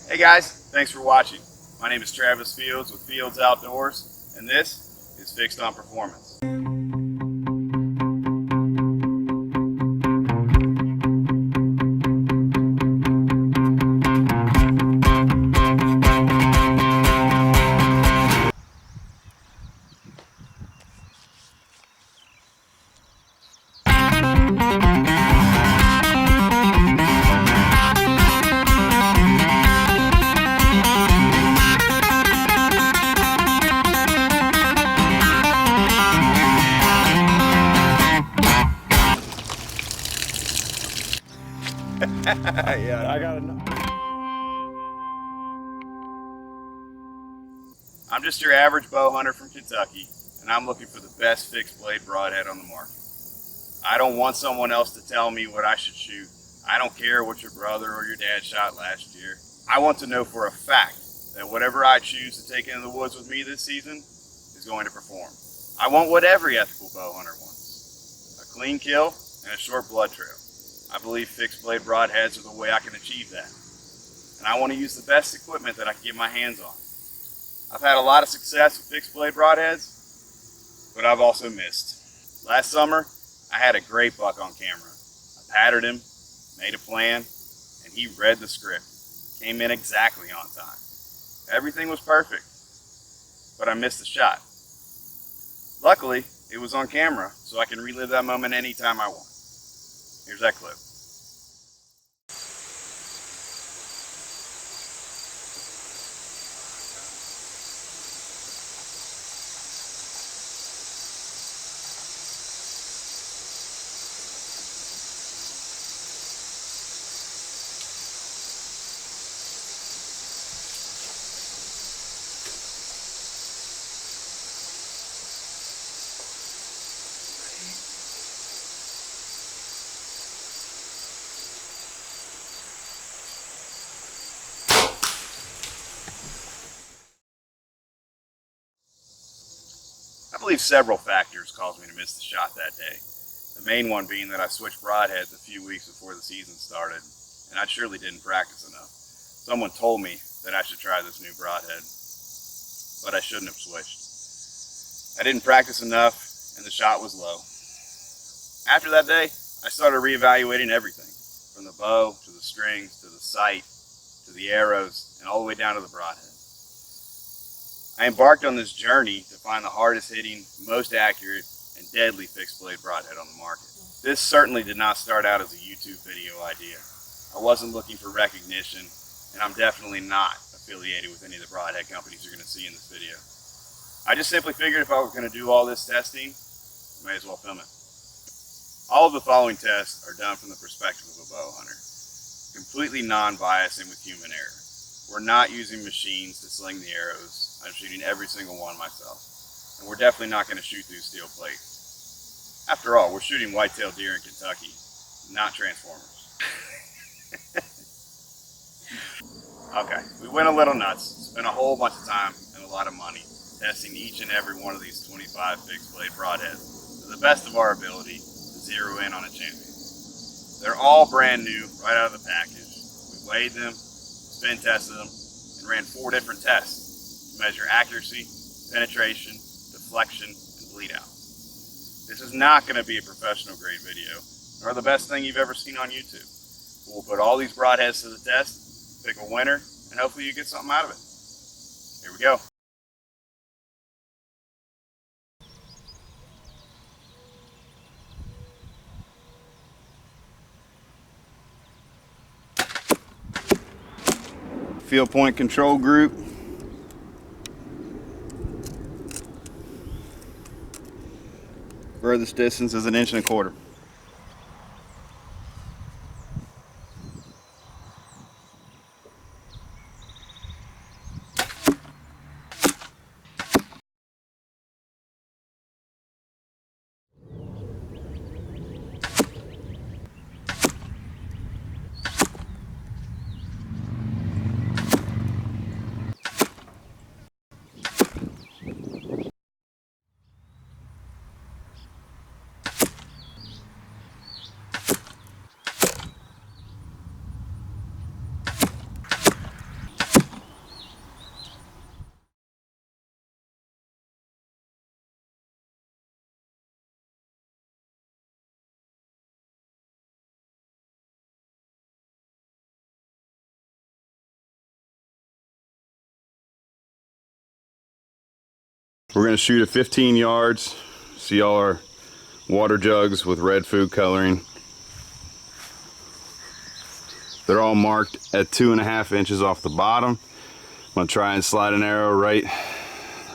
Hey guys, thanks for watching. My name is Travis Fields with Fields Outdoors, and this is Fixed on Performance. Yeah, I got enough. I'm just your average bow hunter from Kentucky, and I'm looking for the best fixed blade broadhead on the market. I don't want someone else to tell me what I should shoot. I don't care what your brother or your dad shot last year. I want to know for a fact that whatever I choose to take into the woods with me this season is going to perform. I want what every ethical bow hunter wants: a clean kill and a short blood trail. I believe fixed blade broadheads are the way I can achieve that. And I want to use the best equipment that I can get my hands on. I've had a lot of success with fixed blade broadheads, but I've also missed. Last summer, I had a great buck on camera. I patterned him, made a plan, and he read the script. Came in exactly on time. Everything was perfect, but I missed the shot. Luckily, it was on camera, so I can relive that moment anytime I want. Here's that clip. I believe several factors caused me to miss the shot that day. The main one being that I switched broadheads a few weeks before the season started, and I surely didn't practice enough. Someone told me that I should try this new broadhead, but I shouldn't have switched. I didn't practice enough, and the shot was low. After that day, I started reevaluating everything, from the bow, to the strings, to the sight, to the arrows, and all the way down to the broadhead. I embarked on this journey to find the hardest hitting, most accurate, and deadly fixed blade broadhead on the market. This certainly did not start out as a YouTube video idea. I wasn't looking for recognition, and I'm definitely not affiliated with any of the broadhead companies you're going to see in this video. I just simply figured if I was going to do all this testing, I may as well film it. All of the following tests are done from the perspective of a bow hunter, completely non-biased and with human error. We're not using machines to sling the arrows. I'm shooting every single one myself. And we're definitely not going to shoot through steel plate. After all, we're shooting white-tailed deer in Kentucky, not Transformers. Okay, we went a little nuts. Spent a whole bunch of time and a lot of money testing each and every one of these 25 fixed blade broadheads to the best of our ability to zero in on a champion. They're all brand new right out of the package. We weighed them, spin tested them, and ran 4 different tests to measure accuracy, penetration, deflection, and bleed out. This is not going to be a professional grade video, nor the best thing you've ever seen on YouTube. We'll put all these broadheads to the test, pick a winner, and hopefully you get something out of it. Here we go. Field point control group. Furthest distance is 1.25 inches. We're gonna shoot at 15 yards. See all our water jugs with red food coloring. They're all marked at 2.5 inches off the bottom. I'm gonna try and slide an arrow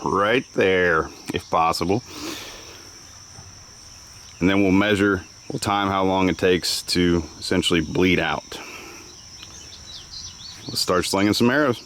right there, if possible. And then we'll time how long it takes to essentially bleed out. Let's start slinging some arrows.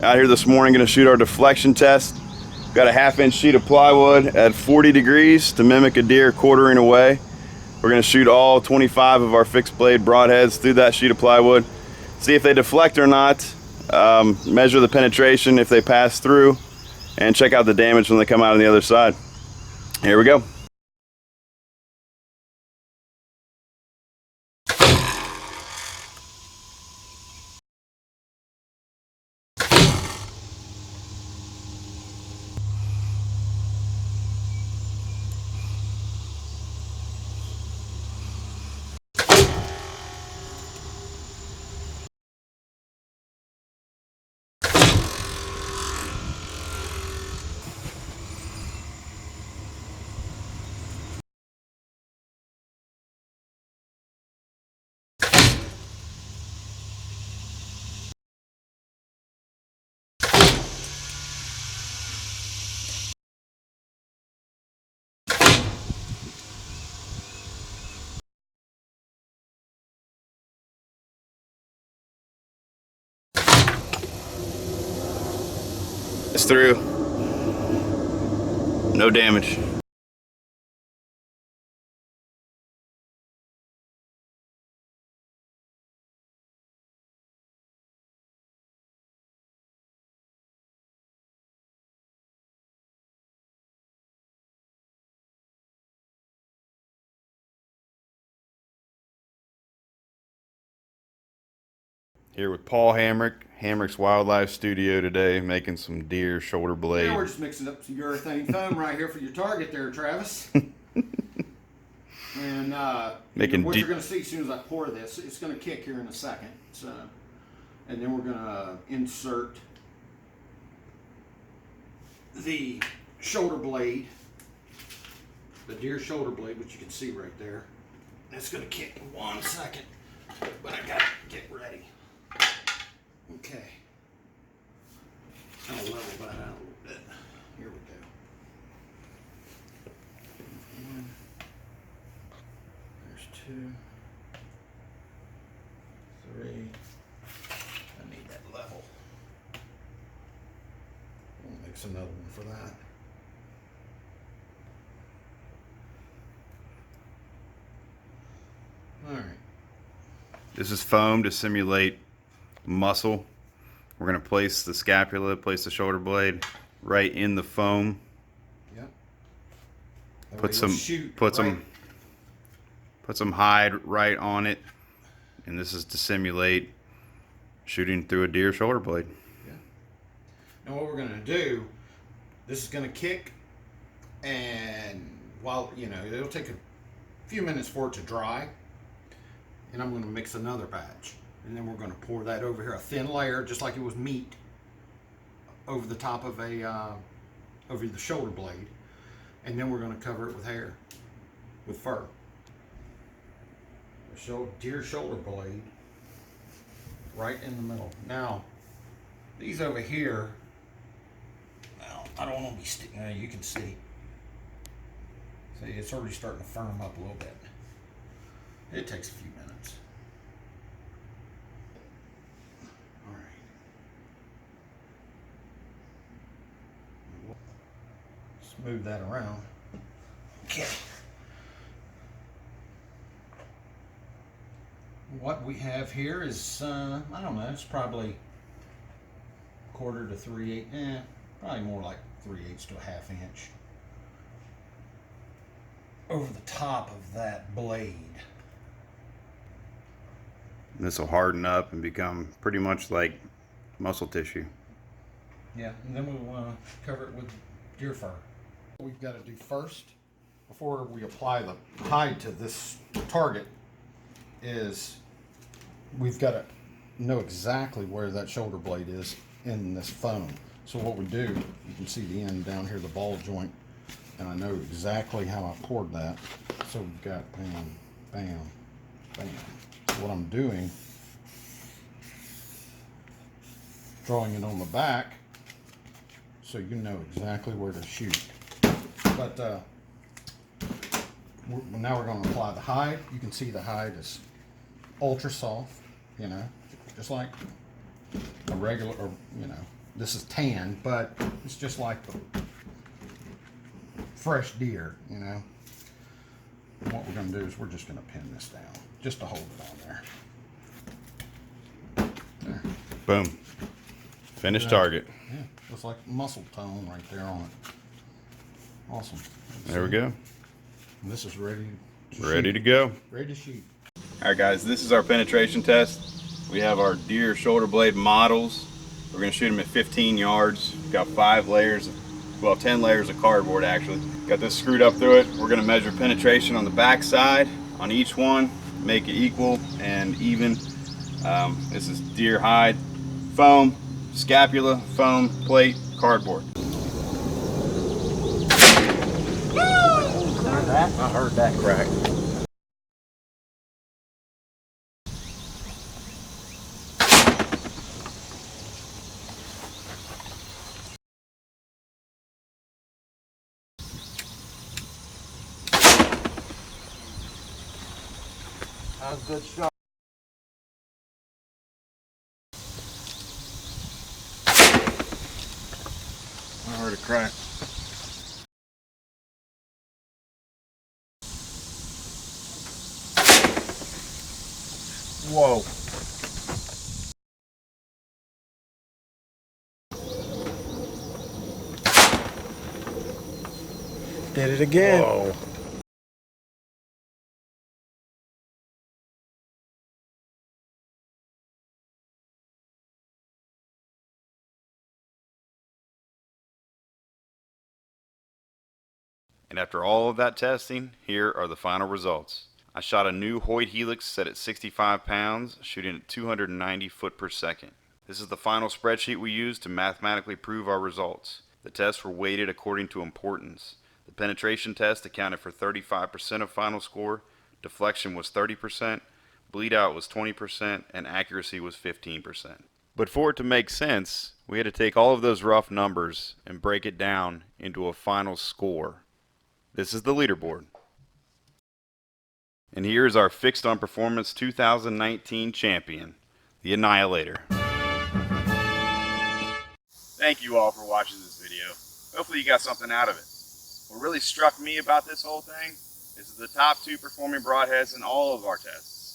Out here this morning, gonna shoot our deflection test. Got a 1/2 inch sheet of plywood at 40 degrees to mimic a deer quartering away. We're gonna shoot all 25 of our fixed blade broadheads through that sheet of plywood. See if they deflect or not, measure the penetration if they pass through, and check out the damage when they come out on the other side. Here we go. It's through. No damage. Here with Paul Hamrick, Hamrick's Wildlife Studio today, making some deer shoulder blade. Yeah, we're just mixing up some urethane foam right here for your target there, Travis. And what you're going to see as soon as I pour this, it's going to kick here in a second. So, and then we're going to insert the shoulder blade, the deer shoulder blade, which you can see right there. And it's going to kick in 1 second, but I got to get ready. Okay. I'll level that out a little bit. Here we go. One. There's 2. 3. I need that level. We'll mix another one for that. Alright. This is foam to simulate muscle. We're going to place the scapula, place the shoulder blade right in the foam. Yep. Put some hide right on it, and this is to simulate shooting through a deer shoulder blade. Yeah. Now what we're going to do, this is going to kick, and while, you know, it'll take a few minutes for it to dry, and I'm going to mix another batch, and then we're going to pour that over here, a thin layer, just like it was meat, over the top of over the shoulder blade, and then we're going to cover it with hair, with fur. Deer shoulder blade right in the middle. Now, these over here, well, I don't want to be sticking. You can see. See, it's already starting to firm up a little bit. It takes a few minutes. All right. Smooth that around. Okay. What we have here is, I don't know, it's probably 1/4 to 3/8, probably more like 3/8 to a 1/2 inch over the top of that blade. This will harden up and become pretty much like muscle tissue. Yeah, and then we'll cover it with deer fur. What we've got to do first, before we apply the hide to this target, is we've got to know exactly where that shoulder blade is in this foam. So what we do, you can see the end down here, the ball joint, and I know exactly how I poured that. So we've got bam, bam, bam. So what I'm doing, drawing it on the back so you know exactly where to shoot. But now we're going to apply the hide. You can see the hide is ultra soft, you know, just like a regular, or, you know, this is tan, but it's just like the fresh deer, you know. And what we're going to do is we're just going to pin this down just to hold it on there. There. Boom. Finished target. Yeah, looks like muscle tone right there on it. Awesome. There we go. And this is ready to Ready to go. Ready to shoot. Alright guys, this is our penetration test. We have our deer shoulder blade models. We're going to shoot them at 15 yards. We've got 5 layers, well 10 layers of cardboard actually. Got this screwed up through it. We're going to measure penetration on the back side on each one, make it equal and even. This is deer hide, foam, scapula, foam, plate, cardboard. Heard that? I heard that crack. That was a good shot. I heard a crack. Whoa. Did it again. Whoa. And after all of that testing, here are the final results. I shot a new Hoyt Helix set at 65 pounds, shooting at 290 foot per second. This is the final spreadsheet we used to mathematically prove our results. The tests were weighted according to importance. The penetration test accounted for 35% of final score, deflection was 30%, bleed out was 20%, and accuracy was 15%. But for it to make sense, we had to take all of those rough numbers and break it down into a final score. This is the leaderboard. And here is our Fixed on Performance 2019 champion, the Annihilator. Thank you all for watching this video. Hopefully you got something out of it. What really struck me about this whole thing is the top 2 performing broadheads in all of our tests.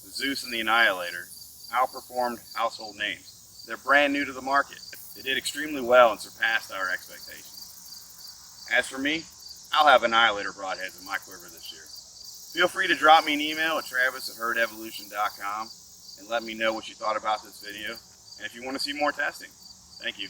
the Zeus and the Annihilator, outperformed household names. They're brand new to the market. They did extremely well and surpassed our expectations. As for me, I'll have Annihilator broadheads in my quiver this year. Feel free to drop me an email at travis@herdevolution.com and let me know what you thought about this video and if you want to see more testing. Thank you.